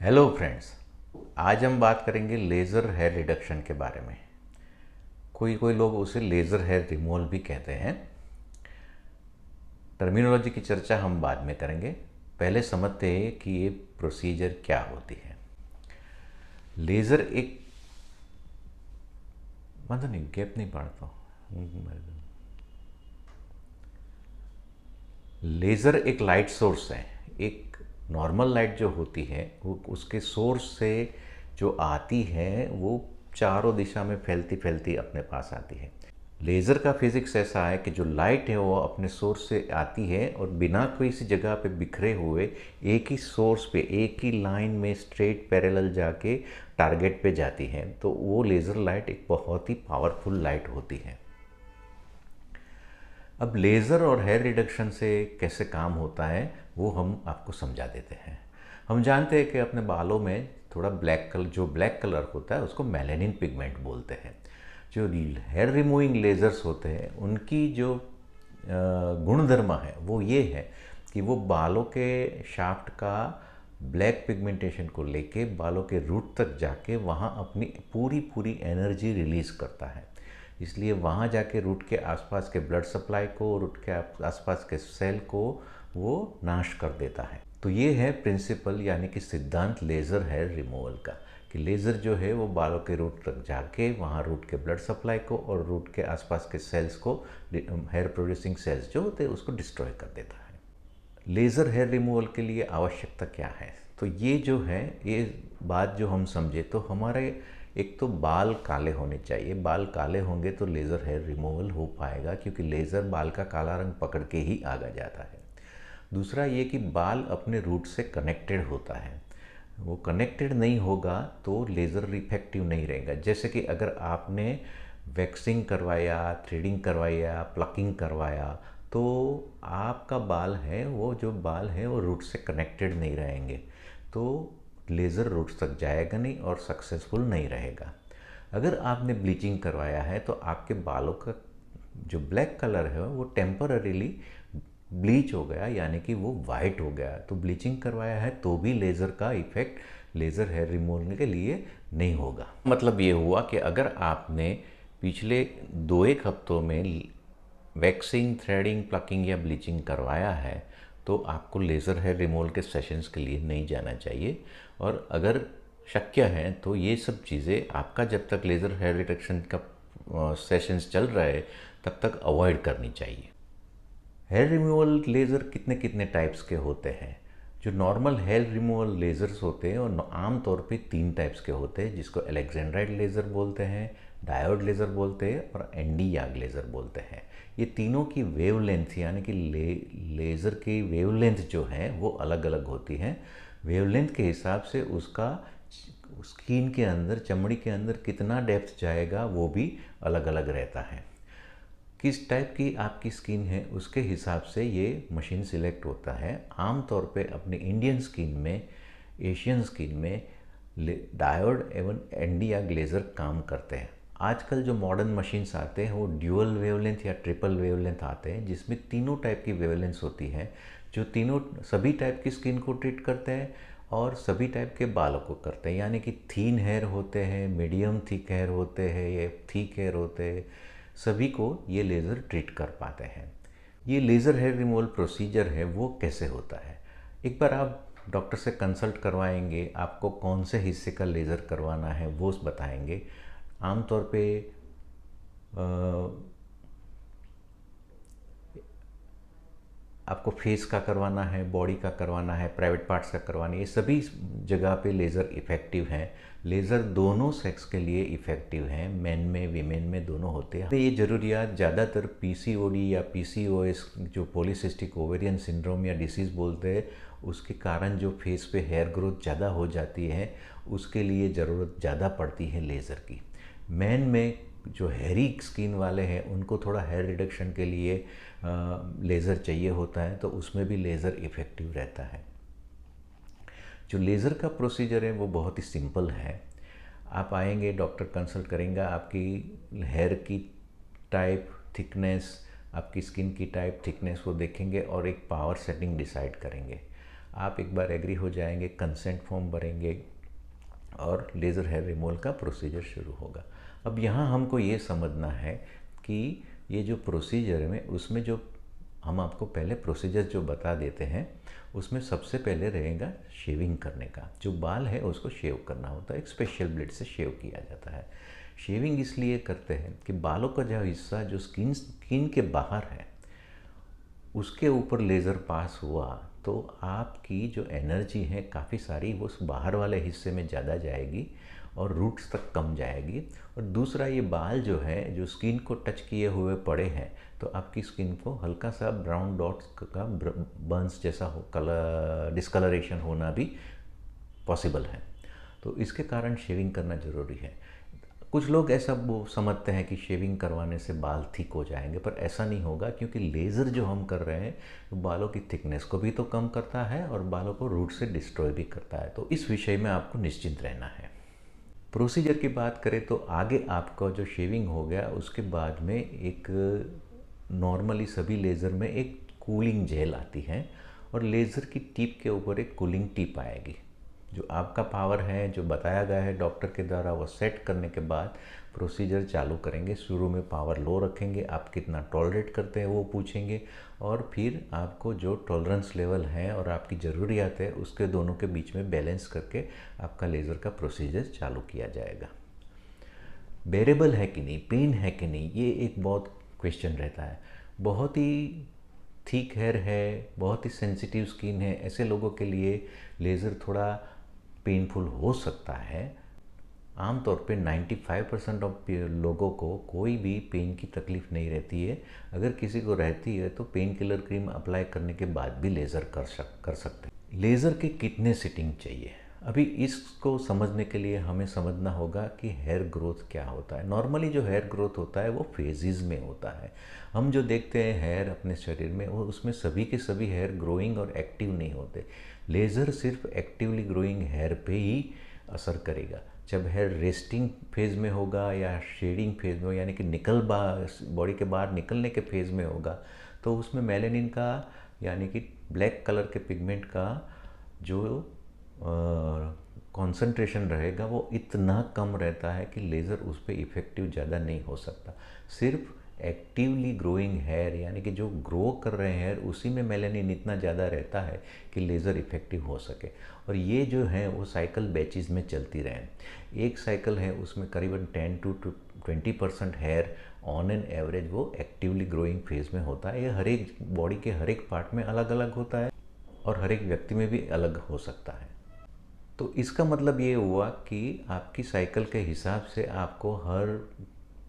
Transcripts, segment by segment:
Hello friends. आज हम बात करेंगे लेज़र हेयर रिडक्शन के बारे में। कोई कोई लोग उसे लेज़र हेयर रिमूवल भी कहते हैं। टर्मिनोलॉजी की चर्चा हम बाद में करेंगे। पहले समझते हैं कि ये प्रोसीजर क्या होती है। लेज़र एक मतलब नहीं, गैप नहीं पड़ता। लेज़र एक लाइट सोर्स है। एक नॉर्मल लाइट जो होती है वो उसके सोर्स से जो आती है वो चारों दिशा में फैलती फैलती अपने पास आती है। लेज़र का फिज़िक्स ऐसा है कि जो लाइट है वो अपने सोर्स से आती है और बिना किसी जगह पे बिखरे हुए एक ही सोर्स पे एक ही लाइन में स्ट्रेट पैरेलल जाके टारगेट पे जाती है। तो वो लेज़र लाइट एक बहुत ही पावरफुल लाइट होती है। अब लेज़र और हेयर रिडक्शन से कैसे काम होता है वो हम आपको समझा देते हैं। हम जानते हैं कि अपने बालों में थोड़ा ब्लैक कलर होता है उसको मेलानिन पिगमेंट बोलते हैं। जो हेयर रिमूविंग लेज़र्स होते हैं उनकी जो गुणधर्म है वो ये है कि वो बालों के शाफ्ट का ब्लैक पिगमेंटेशन को लेके बालों के रूट तक जाके वहाँ अपनी पूरी पूरी एनर्जी रिलीज़ करता है। इसलिए वहाँ जाके रूट के आसपास के ब्लड सप्लाई को, रूट के आसपास के सेल को वो नाश कर देता है। तो ये है प्रिंसिपल यानी कि सिद्धांत लेज़र हेयर रिमूवल का, कि लेज़र जो है वो बालों के रूट तक जाके वहाँ रूट के ब्लड सप्लाई को और रूट के आसपास के सेल्स को, हेयर प्रोड्यूसिंग सेल्स जो होते हैं उसको डिस्ट्रॉय कर देता है। लेज़र हेयर रिमूवल के लिए आवश्यकता क्या है? तो ये जो है, ये बात जो हम समझे तो हमारे एक तो बाल काले होने चाहिए। बाल काले होंगे तो लेज़र हेयर रिमूवल हो पाएगा, क्योंकि लेज़र बाल का काला रंग पकड़ के ही आगा जाता है। दूसरा ये कि बाल अपने रूट से कनेक्टेड होता है। वो कनेक्टेड नहीं होगा तो लेज़र इफेक्टिव नहीं रहेगा। जैसे कि अगर आपने वैक्सिंग करवाया, थ्रेडिंग करवाया, प्लकिंग करवाया, तो आपका बाल है, वो जो बाल है वो रूट से कनेक्टेड नहीं रहेंगे, तो लेज़र रूट्स तक जाएगा नहीं और सक्सेसफुल नहीं रहेगा। अगर आपने ब्लीचिंग करवाया है तो आपके बालों का जो ब्लैक कलर है वो टेम्पररीली ब्लीच हो गया, यानी कि वो वाइट हो गया। तो ब्लीचिंग करवाया है तो भी लेज़र का इफ़ेक्ट लेज़र हेयर रिमूवल के लिए नहीं होगा। मतलब ये हुआ कि अगर आपने पिछले 2-1 हफ्तों में वैक्सिंग, थ्रेडिंग, प्लकिंग या ब्लीचिंग करवाया है तो आपको लेज़र हेयर रिमूवल के सेशंस के लिए नहीं जाना चाहिए। और अगर शक्य है तो ये सब चीज़ें आपका जब तक लेज़र हेयर रिडक्शन का सेशंस चल रहा है तब तक अवॉइड करनी चाहिए। हेयर रिमूवल लेज़र कितने कितने टाइप्स के होते हैं? जो नॉर्मल हेयर रिमूवल लेज़र्स होते हैं और आम तौर पे 3 टाइप्स के होते हैं, जिसको अलेक्जेंड्राइड लेज़र बोलते हैं, डायोड लेज़र बोलते हैं और एंडी याग लेज़र बोलते हैं। ये तीनों की वेवलेंथ यानी कि लेज़र की वेवलेंथ जो है वो अलग अलग होती है। वेवलेंथ के हिसाब से उसका स्किन के अंदर, चमड़ी के अंदर कितना डेप्थ जाएगा वो भी अलग अलग रहता है। किस टाइप की आपकी स्किन है उसके हिसाब से ये मशीन सिलेक्ट होता है। आम तौर पे अपने इंडियन स्किन में, एशियन स्किन में डायोड एवं एंडी या ग्लेज़र काम करते हैं। आजकल जो मॉडर्न मशीन्स आते हैं वो ड्यूअल वेवलेंथ या ट्रिपल वेवलेंथ आते हैं, जिसमें तीनों टाइप की वेवलेंथ होती है, जो तीनों सभी टाइप की स्किन को ट्रीट करते हैं और सभी टाइप के बालों को करते हैं। यानी कि थिन हेयर होते हैं, मीडियम थिक हेयर होते हैं, ये थिक हेयर होते हैं, सभी को ये लेज़र ट्रीट कर पाते हैं। ये लेज़र हेयर रिमूवल प्रोसीजर है वो कैसे होता है? एक बार आप डॉक्टर से कंसल्ट करवाएंगे, आपको कौन से हिस्से का लेज़र करवाना है वो बताएंगे। आमतौर पे आपको फेस का करवाना है, बॉडी का करवाना है, प्राइवेट पार्ट्स का करवाना है, ये सभी जगह पे लेज़र इफ़ेक्टिव हैं। लेज़र दोनों सेक्स के लिए इफ़ेक्टिव हैं, मेन में, वीमेन में, दोनों होते हैं। ये ज़रूरियात ज़्यादातर पीसीओडी या पीसीओएस, जो पॉलीसिस्टिक ओवेरियन सिंड्रोम या डिसीज़ बोलते हैं, उसके कारण जो फेस पे हेयर ग्रोथ ज़्यादा हो जाती है, उसके लिए ज़रूरत ज़्यादा पड़ती है लेज़र की। मेन में जो हेयरी स्किन वाले हैं उनको थोड़ा हेयर रिडक्शन के लिए लेज़र चाहिए होता है, तो उसमें भी लेज़र इफ़ेक्टिव रहता है। जो लेज़र का प्रोसीजर है वो बहुत ही सिंपल है। आप आएंगे, डॉक्टर कंसल्ट करेंगे, आपकी हेयर की टाइप, थिकनेस, आपकी स्किन की टाइप, थिकनेस वो देखेंगे और एक पावर सेटिंग डिसाइड करेंगे। आप एक बार एग्री हो जाएंगे, कंसेंट फॉर्म भरेंगे और लेज़र हेयर रिमूवल का प्रोसीजर शुरू होगा। अब यहाँ हमको ये समझना है कि ये जो प्रोसीजर है उसमें जो हम आपको पहले प्रोसीजर जो बता देते हैं उसमें सबसे पहले रहेगा शेविंग करने का। जो बाल है उसको शेव करना होता है, एक स्पेशल ब्लेड से शेव किया जाता है। शेविंग इसलिए करते हैं कि बालों का जो हिस्सा जो स्किन के बाहर है उसके ऊपर लेज़र पास हुआ तो आपकी जो एनर्जी है काफ़ी सारी वो उस बाहर वाले हिस्से में ज़्यादा जाएगी और रूट्स तक कम जाएगी। और दूसरा, ये बाल जो है जो स्किन को टच किए हुए पड़े हैं तो आपकी स्किन को हल्का सा ब्राउन डॉट्स का बर्न्स जैसा हो, कलर डिस्कलरेशन होना भी पॉसिबल है। तो इसके कारण शेविंग करना ज़रूरी है। कुछ लोग ऐसा वो समझते हैं कि शेविंग करवाने से बाल थिक हो जाएंगे, पर ऐसा नहीं होगा, क्योंकि लेज़र जो हम कर रहे हैं वो बालों की थिकनेस को भी तो कम करता है और बालों को रूट से डिस्ट्रॉय भी करता है। तो इस विषय में आपको निश्चिंत रहना है। प्रोसीजर की बात करें तो आगे आपका जो शेविंग हो गया उसके बाद में एक नॉर्मली सभी लेज़र में एक कूलिंग जेल आती है और लेज़र की टिप के ऊपर एक कूलिंग टिप आएगी। जो आपका पावर है जो बताया गया है डॉक्टर के द्वारा वो सेट करने के बाद प्रोसीजर चालू करेंगे। शुरू में पावर लो रखेंगे, आप कितना टॉलरेट करते हैं वो पूछेंगे और फिर आपको जो टॉलरेंस लेवल है और आपकी ज़रूरियात है उसके दोनों के बीच में बैलेंस करके आपका लेज़र का प्रोसीजर चालू किया जाएगा। बेरेबल है कि नहीं, पेन है कि नहीं, ये एक बहुत क्वेश्चन रहता है। बहुत ही थिक हेयर है, बहुत ही सेंसिटिव स्किन है, ऐसे लोगों के लिए लेज़र थोड़ा पेनफुल हो सकता है। आमतौर पे 95% ऑफ लोगों को कोई भी पेन की तकलीफ़ नहीं रहती है। अगर किसी को रहती है तो पेन किलर क्रीम अप्लाई करने के बाद भी लेज़र कर सकते हैं। लेज़र के कितने सिटिंग चाहिए, अभी इसको समझने के लिए हमें समझना होगा कि हेयर ग्रोथ क्या होता है। नॉर्मली जो हेयर ग्रोथ होता है वो फेजेस में होता है। हम जो देखते हैं हेयर अपने शरीर में वो उसमें सभी के सभी हेयर ग्रोइंग और एक्टिव नहीं होते। लेज़र सिर्फ एक्टिवली ग्रोइंग हेयर पे ही असर करेगा। जब हेयर रेस्टिंग फेज़ में होगा या शेडिंग फेज़ में, यानी कि बॉडी के बाहर निकलने के फेज़ में होगा, तो उसमें मेलानिन का यानी कि ब्लैक कलर के पिगमेंट का जो कंसंट्रेशन रहेगा वो इतना कम रहता है कि लेज़र उस पर इफ़ेक्टिव ज़्यादा नहीं हो सकता। सिर्फ एक्टिवली ग्रोइंग हेयर यानी कि जो ग्रो कर रहे हैं हेयर उसी में मेलानिन इतना ज़्यादा रहता है कि लेज़र इफ़ेक्टिव हो सके। और ये जो है वो साइकिल बैचेस में चलती रहे। एक साइकिल है उसमें करीबन 10 to 20% hair on an average वो एक्टिवली ग्रोइंग फेज़ में होता है। ये हर एक बॉडी के हर एक पार्ट में अलग अलग होता है और हर एक व्यक्ति में भी अलग हो सकता है। तो इसका मतलब ये हुआ कि आपकी साइकिल के हिसाब से आपको हर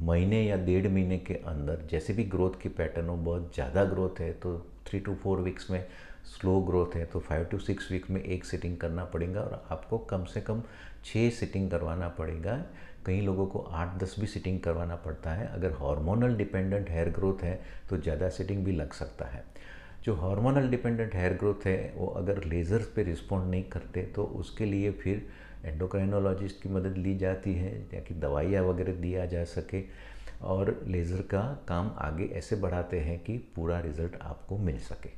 महीने या 1.5 महीने के अंदर जैसे भी ग्रोथ की पैटर्न हो, बहुत ज़्यादा ग्रोथ है तो 3 to 4 वीक्स में, स्लो ग्रोथ है तो 5 to 6 वीक में एक सिटिंग करना पड़ेगा और आपको कम से कम 6 सिटिंग करवाना पड़ेगा। कई लोगों को 8-10 भी सिटिंग करवाना पड़ता है। अगर हार्मोनल डिपेंडेंट हेयर ग्रोथ है तो ज़्यादा सिटिंग भी लग सकता है। जो हार्मोनल डिपेंडेंट हेयर ग्रोथ है वो अगर लेज़र पे रिस्पॉन्ड नहीं करते तो उसके लिए फिर एंडोक्राइनोलॉजिस्ट की मदद ली जाती है ताकि दवाइयाँ वगैरह दिया जा सके और लेज़र का काम आगे ऐसे बढ़ाते हैं कि पूरा रिज़ल्ट आपको मिल सके।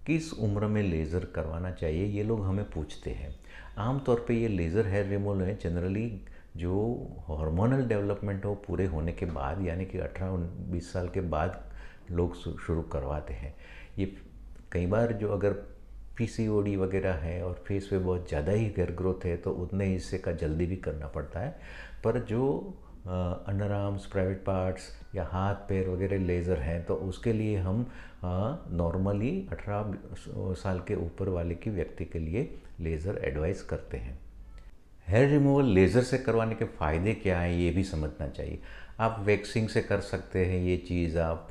किस उम्र में लेज़र करवाना चाहिए ये लोग हमें पूछते हैं। आमतौर पे ये लेज़र हेयर रिमूवल है जनरली जो हार्मोनल डेवलपमेंट हो पूरे होने के बाद, यानी कि 18-20 साल के बाद लोग शुरू करवाते हैं। ये कई बार जो अगर पीसीओडी वगैरह है और फेस पे बहुत ज़्यादा ही हेयर ग्रोथ है तो उतने हिस्से का जल्दी भी करना पड़ता है। पर जो अंडर आर्म्स, प्राइवेट पार्ट्स या हाथ पैर वगैरह लेज़र हैं तो उसके लिए हम नॉर्मली 18 साल के ऊपर वाले की व्यक्ति के लिए लेज़र एडवाइस करते हैं। हेयर रिमूवल लेज़र से करवाने के फ़ायदे क्या हैं ये भी समझना चाहिए। आप वैक्सिंग से कर सकते हैं ये चीज़, आप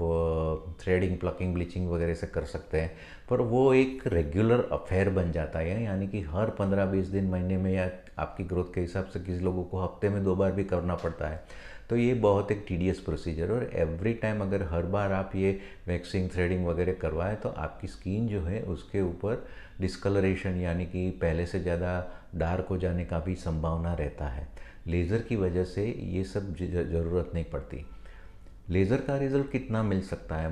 थ्रेडिंग, प्लकिंग, ब्लीचिंग वगैरह से कर सकते हैं, पर वो एक रेगुलर अफेयर बन जाता है, यानी कि हर 15-20 दिन, महीने में या आपकी ग्रोथ के हिसाब से किसी लोगों को हफ्ते में 2 बार भी करना पड़ता है। तो ये बहुत एक टीडियस प्रोसीजर, और एवरी टाइम अगर हर बार आप ये वैक्सिंग, थ्रेडिंग वगैरह करवाएं तो आपकी स्किन जो है उसके ऊपर डिस्कलरेशन यानी कि पहले से ज़्यादा डार्क हो जाने का भी संभावना रहता है। लेज़र की वजह से ये सब ज़रूरत नहीं पड़ती। लेज़र का रिज़ल्ट कितना मिल सकता है?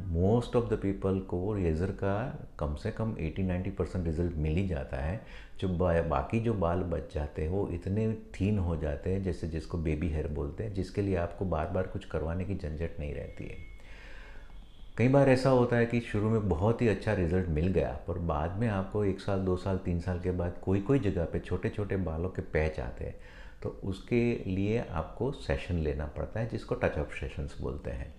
मोस्ट ऑफ द पीपल को लेज़र का कम से कम 80-90% रिज़ल्ट मिल ही जाता है। जो बाकी जो बाल बच जाते हैं वो इतने थिन हो जाते हैं, जैसे जिसको बेबी हेयर बोलते हैं, जिसके लिए आपको बार बार कुछ करवाने की झंझट नहीं रहती है। कई बार ऐसा होता है कि शुरू में बहुत ही अच्छा रिज़ल्ट मिल गया, पर बाद में आपको 1 साल 2 साल 3 साल के बाद कोई कोई जगह पे छोटे छोटे बालों के पैच आते हैं, तो उसके लिए आपको सेशन लेना पड़ता है, जिसको टच अप सेशंस बोलते हैं।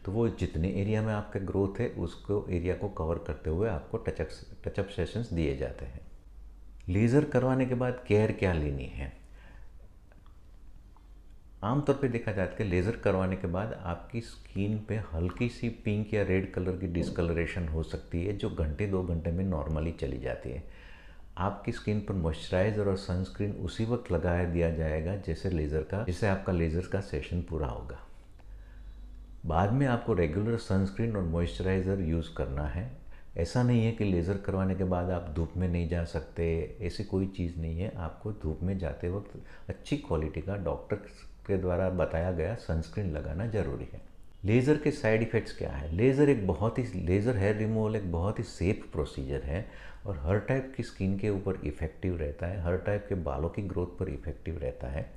तो वो जितने एरिया में आपका ग्रोथ है उसको एरिया को कवर करते हुए आपको टचअप सेशंस दिए जाते हैं। लेज़र करवाने के बाद केयर क्या लेनी है? आमतौर पे देखा जाता है कि लेज़र करवाने के बाद आपकी स्किन पे हल्की सी पिंक या रेड कलर की डिस्कलरेशन हो सकती है, जो घंटे 2 घंटे में नॉर्मली चली जाती है। आपकी स्किन पर मॉइस्चराइज़र और सनस्क्रीन उसी वक्त लगा दिया जाएगा जैसे आपका लेज़र का सेशन पूरा होगा। बाद में आपको रेगुलर सनस्क्रीन और मॉइस्चराइज़र यूज़ करना है। ऐसा नहीं है कि लेज़र करवाने के बाद आप धूप में नहीं जा सकते, ऐसी कोई चीज़ नहीं है। आपको धूप में जाते वक्त अच्छी क्वालिटी का डॉक्टर के द्वारा बताया गया सनस्क्रीन लगाना ज़रूरी है। लेज़र के साइड इफ़ेक्ट्स क्या है? लेज़र हेयर रिमूवल एक बहुत ही सेफ प्रोसीजर है और हर टाइप की स्किन के ऊपर इफ़ेक्टिव रहता है, हर टाइप के बालों की ग्रोथ पर इफ़ेक्टिव रहता है।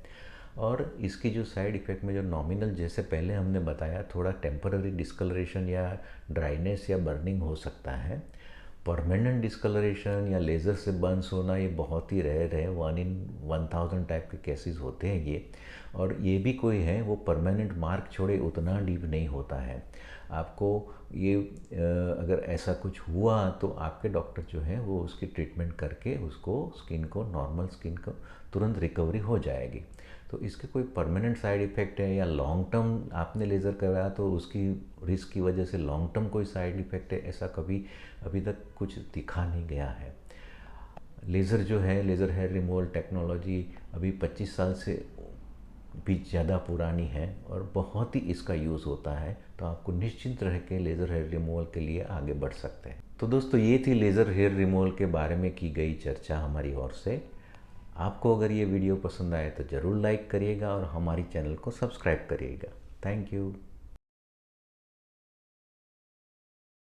और इसकी जो साइड इफ़ेक्ट में जो नॉमिनल, जैसे पहले हमने बताया, थोड़ा टेम्पररी डिस्कलरेशन या ड्राइनेस या बर्निंग हो सकता है। परमानेंट डिस्कलरेशन या लेज़र से बर्न्स होना ये बहुत ही रेयर है, 1 in 1000 टाइप के केसेस होते हैं ये। और ये भी कोई है वो परमानेंट मार्क छोड़े उतना डीप नहीं होता है। आपको ये अगर ऐसा कुछ हुआ तो आपके डॉक्टर जो है वो उसकी ट्रीटमेंट करके उसको नॉर्मल स्किन को तुरंत रिकवरी हो जाएगी। तो इसके कोई परमानेंट साइड इफ़ेक्ट है या लॉन्ग टर्म आपने लेज़र कराया तो उसकी रिस्क की वजह से लॉन्ग टर्म कोई साइड इफ़ेक्ट है, ऐसा कभी अभी तक कुछ दिखा नहीं गया है। लेज़र जो है, लेज़र हेयर रिमूवल टेक्नोलॉजी अभी 25 साल से भी ज़्यादा पुरानी है और बहुत ही इसका यूज़ होता है, तो आपको निश्चिंत रह के लेज़र हेयर रिमूवल के लिए आगे बढ़ सकते हैं। तो दोस्तों, ये थी लेज़र हेयर रिमूवल के बारे में की गई चर्चा हमारी ओर से। आपको अगर ये वीडियो पसंद आए तो ज़रूर लाइक करिएगा और हमारी चैनल को सब्सक्राइब करिएगा। Thank you.